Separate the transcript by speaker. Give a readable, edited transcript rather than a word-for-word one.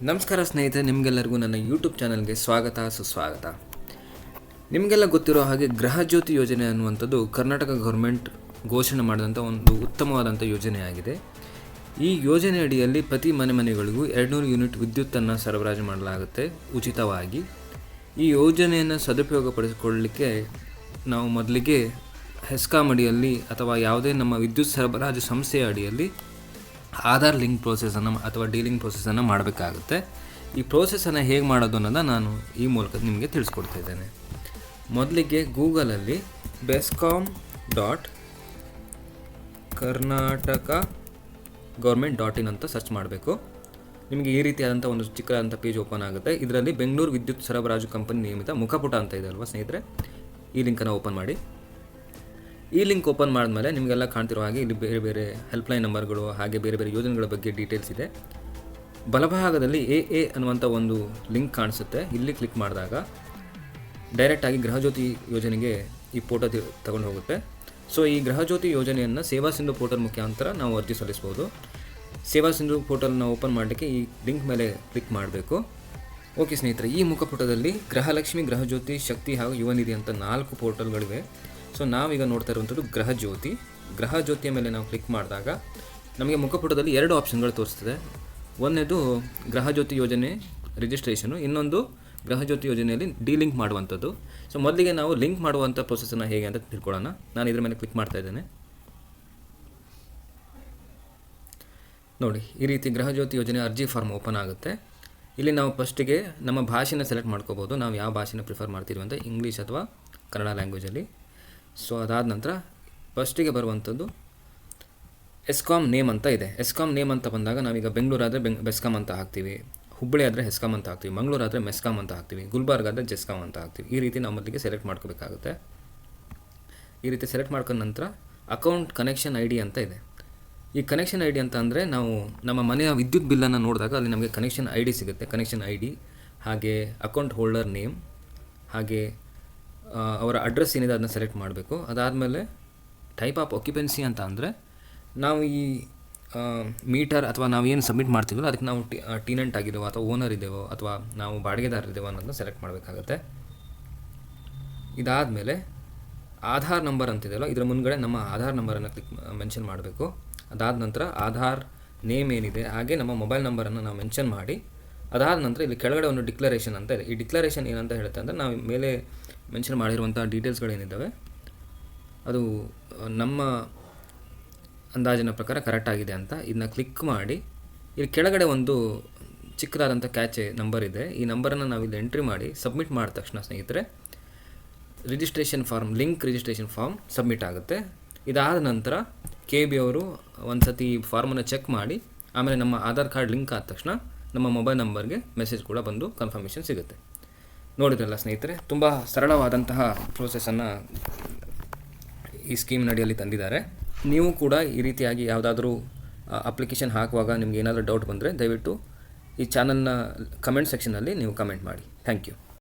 Speaker 1: ನಮಸ್ಕಾರ ಸ್ನೇಹಿತರೆ, ನಿಮಗೆಲ್ಲರಿಗೂ ನನ್ನ ಯೂಟ್ಯೂಬ್ ಚಾನಲ್ಗೆ ಸ್ವಾಗತ ಸುಸ್ವಾಗತ. ನಿಮಗೆಲ್ಲ ಗೊತ್ತಿರೋ ಹಾಗೆ ಗೃಹಜ್ಯೋತಿ ಯೋಜನೆ ಅನ್ನುವಂಥದ್ದು ಕರ್ನಾಟಕ ಗೌರ್ಮೆಂಟ್ ಘೋಷಣೆ ಮಾಡಿದಂಥ ಒಂದು ಉತ್ತಮವಾದಂಥ ಯೋಜನೆಯಾಗಿದೆ. ಈ ಯೋಜನೆ ಅಡಿಯಲ್ಲಿ ಪ್ರತಿ ಮನೆಗಳಿಗೂ 200 ಯೂನಿಟ್ ವಿದ್ಯುತ್ತನ್ನು ಸರಬರಾಜು ಮಾಡಲಾಗುತ್ತೆ ಉಚಿತವಾಗಿ. ಈ ಯೋಜನೆಯನ್ನು ಸದುಪಯೋಗಪಡಿಸಿಕೊಳ್ಳಲಿಕ್ಕೆ ನಾವು ಮೊದಲಿಗೆ ಹೆಸ್ಕಾಂ ಅಡಿಯಲ್ಲಿ ಅಥವಾ ಯಾವುದೇ ನಮ್ಮ ವಿದ್ಯುತ್ ಸರಬರಾಜು ಸಂಸ್ಥೆಯ ಅಡಿಯಲ್ಲಿ ಆಧಾರ್ ಲಿಂಕ್ ಪ್ರೋಸೆಸನ್ನು ಅಥವಾ ಡೀಲಿಂಗ್ ಪ್ರೋಸೆಸನ್ನು ಮಾಡಬೇಕಾಗುತ್ತೆ. ಈ ಪ್ರೋಸೆಸನ್ನು ಹೇಗೆ ಮಾಡೋದು ಅನ್ನೋದನ್ನು ನಾನು ಈ ಮೂಲಕ ನಿಮಗೆ ತಿಳಿಸ್ಕೊಡ್ತಾ ಇದ್ದೇನೆ. ಮೊದಲಿಗೆ ಗೂಗಲಲ್ಲಿ bescom.karnataka.government.in ಅಂತ ಸರ್ಚ್ ಮಾಡಬೇಕು. ನಿಮಗೆ ಈ ರೀತಿಯಾದಂಥ ಒಂದು ಚಿಕ್ಕದಾದಂಥ ಪೇಜ್ ಓಪನ್ ಆಗುತ್ತೆ. ಇದರಲ್ಲಿ ಬೆಂಗಳೂರು ವಿದ್ಯುತ್ ಸರಬರಾಜು ಕಂಪನಿ ನಿಯಮಿತ ಮುಖಪುಟ ಅಂತ ಇದೆ ಅಲ್ವಾ ಸ್ನೇಹಿತರೆ, ಈ ಲಿಂಕನ್ನು ಓಪನ್ ಮಾಡಿ. ಈ ಲಿಂಕ್ ಓಪನ್ ಮಾಡಿದ್ಮೇಲೆ ನಿಮಗೆಲ್ಲ ಕಾಣ್ತಿರೋ ಹಾಗೆ ಇಲ್ಲಿ ಬೇರೆ ಬೇರೆ ಹೆಲ್ಪ್ಲೈನ್ ನಂಬರ್ಗಳು ಹಾಗೆ ಬೇರೆ ಬೇರೆ ಯೋಜನೆಗಳ ಬಗ್ಗೆ ಡೀಟೇಲ್ಸ್ ಇದೆ. ಬಲಭಾಗದಲ್ಲಿ ಎ ಅನ್ನುವಂಥ ಒಂದು ಲಿಂಕ್ ಕಾಣಿಸುತ್ತೆ. ಇಲ್ಲಿ ಕ್ಲಿಕ್ ಮಾಡಿದಾಗ ಡೈರೆಕ್ಟಾಗಿ ಗೃಹಜ್ಯೋತಿ ಯೋಜನೆಗೆ ಈ ಫೋಟೋ ತಗೊಂಡು ಹೋಗುತ್ತೆ. ಸೊ ಈ ಗೃಹಜ್ಯೋತಿ ಯೋಜನೆಯನ್ನು ಸೇವಾ ಸಿಂಧು ಪೋರ್ಟಲ್ ಮುಖಾಂತರ ನಾವು ಅರ್ಜಿ ಸಲ್ಲಿಸ್ಬೋದು. ಸೇವಾ ಸಿಂಧು ಪೋರ್ಟಲ್ನ ಓಪನ್ ಮಾಡಲಿಕ್ಕೆ ಈ ಲಿಂಕ್ ಮೇಲೆ ಕ್ಲಿಕ್ ಮಾಡಬೇಕು. ಓಕೆ ಸ್ನೇಹಿತರೆ, ಈ ಮುಖಪುಟದಲ್ಲಿ ಗೃಹಲಕ್ಷ್ಮಿ, ಗೃಹಜ್ಯೋತಿ, ಶಕ್ತಿ ಹಾಗೂ ಯುವ ನಿಧಿ ಅಂತ 4 ಪೋರ್ಟಲ್ಗಳಿವೆ. ಸೊ ನಾವೀಗ ನೋಡ್ತಾ ಇರುವಂಥದ್ದು ಗೃಹಜ್ಯೋತಿಯ ಮೇಲೆ ನಾವು ಕ್ಲಿಕ್ ಮಾಡಿದಾಗ ನಮಗೆ ಮುಖಪುಟದಲ್ಲಿ 2 ಆಪ್ಷನ್ಗಳು ತೋರಿಸ್ತದೆ. ಒಂದನೇದು ಗೃಹಜ್ಯೋತಿ ಯೋಜನೆ ರಿಜಿಸ್ಟ್ರೇಷನು, ಇನ್ನೊಂದು ಗೃಹಜ್ಯೋತಿ ಯೋಜನೆಯಲ್ಲಿ ಲಿಂಕ್ ಮಾಡುವಂಥದ್ದು. ಸೊ ಮೊದಲಿಗೆ ನಾವು ಲಿಂಕ್ ಮಾಡುವಂಥ ಪ್ರೊಸೆಸನ್ನು ಹೇಗೆ ಅಂತ ತಿಳ್ಕೊಳ್ಳೋಣ. ನಾನು ಇದರ ಮೇಲೆ ಕ್ಲಿಕ್ ಮಾಡ್ತಾ ಇದ್ದೇನೆ. ನೋಡಿ, ಈ ರೀತಿ ಗೃಹಜ್ಯೋತಿ ಯೋಜನೆ ಅರ್ಜಿ ಫಾರ್ಮ್ ಓಪನ್ ಆಗುತ್ತೆ. ಇಲ್ಲಿ ನಾವು ಫಸ್ಟಿಗೆ ನಮ್ಮ ಭಾಷೆನ ಸೆಲೆಕ್ಟ್ ಮಾಡ್ಕೋಬೋದು. ನಾವು ಯಾವ ಭಾಷೆನ ಪ್ರಿಫರ್ ಮಾಡ್ತೀವಿ ಅಂತ, ಇಂಗ್ಲೀಷ್ ಅಥವಾ ಕನ್ನಡ ಲ್ಯಾಂಗ್ವೇಜಲ್ಲಿ. ಸೊ ಅದಾದ ನಂತರ ಫಸ್ಟಿಗೆ ಬರುವಂಥದ್ದು ಎಸ್ಕಾಮ್ ನೇಮ್ ಅಂತ ಇದೆ. ಎಸ್ಕಾಮ್ ನೇಮ್ ಅಂತ ಬಂದಾಗ ನಾವೀಗ ಬೆಂಗಳೂರು ಆದರೆ ಬೆಸ್ಕಾಮ್ ಅಂತ ಹಾಕ್ತೀವಿ, ಹುಬ್ಬಳ್ಳಿ ಆದರೆ ಹೆಸ್ಕಾಮ್ ಅಂತ ಹಾಕ್ತೀವಿ, ಮಂಗಳೂರು ಆದರೆ ಮೆಸ್ಕಾಮ್ ಅಂತ ಹಾಕ್ತೀವಿ, ಗುಲ್ಬರ್ಗ ಆದರೆ ಜೆಸ್ಕಾಮ್ ಅಂತ ಹಾಕ್ತೀವಿ. ಈ ರೀತಿ ನಾವು ಮೊದಲಿಗೆ ಸೆಲೆಕ್ಟ್ ಮಾಡ್ಕೋಬೇಕಾಗುತ್ತೆ. ಈ ರೀತಿ ಸೆಲೆಕ್ಟ್ ಮಾಡ್ಕೊಂಡ ನಂತರ ಅಕೌಂಟ್ ಕನೆಕ್ಷನ್ ಐ ಡಿ ಅಂತ ಇದೆ. ಈ ಕನೆಕ್ಷನ್ ಐ ಡಿ ಅಂತ ಅಂದರೆ ನಾವು ನಮ್ಮ ಮನೆಯ ವಿದ್ಯುತ್ ಬಿಲ್ಲನ್ನು ನೋಡಿದಾಗ ಅಲ್ಲಿ ನಮಗೆ ಕನೆಕ್ಷನ್ ಐ ಡಿ ಸಿಗುತ್ತೆ. ಕನೆಕ್ಷನ್ ಐ ಡಿ ಹಾಗೆ ಅಕೌಂಟ್ ಹೋಲ್ಡರ್ ನೇಮ್ ಹಾಗೆ ಅವರ ಅಡ್ರೆಸ್ ಏನಿದೆ ಅದನ್ನ ಸೆಲೆಕ್ಟ್ ಮಾಡಬೇಕು. ಅದಾದಮೇಲೆ ಟೈಪ್ ಆಫ್ ಆಕ್ಯುಪೆನ್ಸಿ ಅಂತ ಅಂದರೆ ನಾವು ಈ ಮೀಟರ್ ಅಥವಾ ನಾವು ಏನು ಸಬ್ಮಿಟ್ ಮಾಡ್ತೀವಲ್ಲ ಅದಕ್ಕೆ ನಾವು ಟೀನೆಂಟ್ ಆಗಿದ್ದೇವೋ ಅಥವಾ ಓನರ್ ಇದ್ದೇವೋ ಅಥವಾ ನಾವು ಬಾಡಿಗೆದಾರರಿದ್ದೇವೋ ಅನ್ನೋದನ್ನ ಸೆಲೆಕ್ಟ್ ಮಾಡಬೇಕಾಗುತ್ತೆ. ಇದಾದಮೇಲೆ ಆಧಾರ್ ನಂಬರ್ ಅಂತಿದೆಯಲ್ಲ, ಇದರ ಮುಂದ್ಗಡೆ ನಮ್ಮ ಆಧಾರ್ ನಂಬರನ್ನು ಮೆನ್ಷನ್ ಮಾಡಬೇಕು. ಅದಾದ ನಂತರ ಆಧಾರ್ ನೇಮ್ ಏನಿದೆ ಹಾಗೆ ನಮ್ಮ ಮೊಬೈಲ್ ನಂಬರನ್ನು ನಾವು ಮೆನ್ಷನ್ ಮಾಡಿ, ಅದಾದ ನಂತರ ಇಲ್ಲಿ ಕೆಳಗಡೆ ಒಂದು ಡಿಕ್ಲರೇಷನ್ ಅಂತ ಇದೆ. ಈ ಡಿಕ್ಲರೇಷನ್ ಏನಂತ ಹೇಳುತ್ತೆ ಅಂದರೆ ನಾವು ಮೇಲೆ ಮೆನ್ಷನ್ ಮಾಡಿರುವಂಥ ಡೀಟೇಲ್ಸ್ಗಳೇನಿದ್ದಾವೆ ಅದು ನಮ್ಮ ಅಂದಾಜಿನ ಪ್ರಕಾರ ಕರೆಕ್ಟಾಗಿದೆ ಅಂತ ಇದನ್ನ ಕ್ಲಿಕ್ ಮಾಡಿ, ಇಲ್ಲಿ ಕೆಳಗಡೆ ಒಂದು ಚಿಕ್ಕದಾದಂಥ ಕ್ಯಾಚೆ ನಂಬರ್ ಇದೆ. ಈ ನಂಬರನ್ನು ನಾವು ಇಲ್ಲಿ ಎಂಟ್ರಿ ಮಾಡಿ ಸಬ್ಮಿಟ್ ಮಾಡಿದ ತಕ್ಷಣ ಸ್ನೇಹಿತರೆ ರಿಜಿಸ್ಟ್ರೇಷನ್ ಫಾರ್ಮ್ ಸಬ್ಮಿಟ್ ಆಗುತ್ತೆ. ಇದಾದ ನಂತರ KB ಅವರು ಒಂದು ಸತಿ ಈ ಫಾರ್ಮನ್ನು ಚೆಕ್ ಮಾಡಿ ಆಮೇಲೆ ನಮ್ಮ ಆಧಾರ್ ಕಾರ್ಡ್ ಲಿಂಕ್ ಆದ ತಕ್ಷಣ ನಮ್ಮ ಮೊಬೈಲ್ ನಂಬರ್ಗೆ ಮೆಸೇಜ್ ಕೂಡ ಬಂದು ಕನ್ಫರ್ಮೇಷನ್ ಸಿಗುತ್ತೆ. ನೋಡಿದ್ರಲ್ಲ ಸ್ನೇಹಿತರೆ, ತುಂಬ ಸರಳವಾದಂತಹ ಪ್ರೋಸೆಸನ್ನು ಈ ಸ್ಕೀಮ್ ಅಡಿಯಲ್ಲಿ ತಂದಿದ್ದಾರೆ. ನೀವು ಕೂಡ ಈ ರೀತಿಯಾಗಿ ಯಾವುದಾದ್ರೂ ಅಪ್ಲಿಕೇಶನ್ ಹಾಕುವಾಗ ನಿಮ್ಗೆ ಏನಾದರೂ ಡೌಟ್ ಬಂದರೆ ದಯವಿಟ್ಟು ಈ ಚಾನಲ್ನ ಕಮೆಂಟ್ ಸೆಕ್ಷನಲ್ಲಿ ನೀವು ಕಮೆಂಟ್ ಮಾಡಿ. Thank you.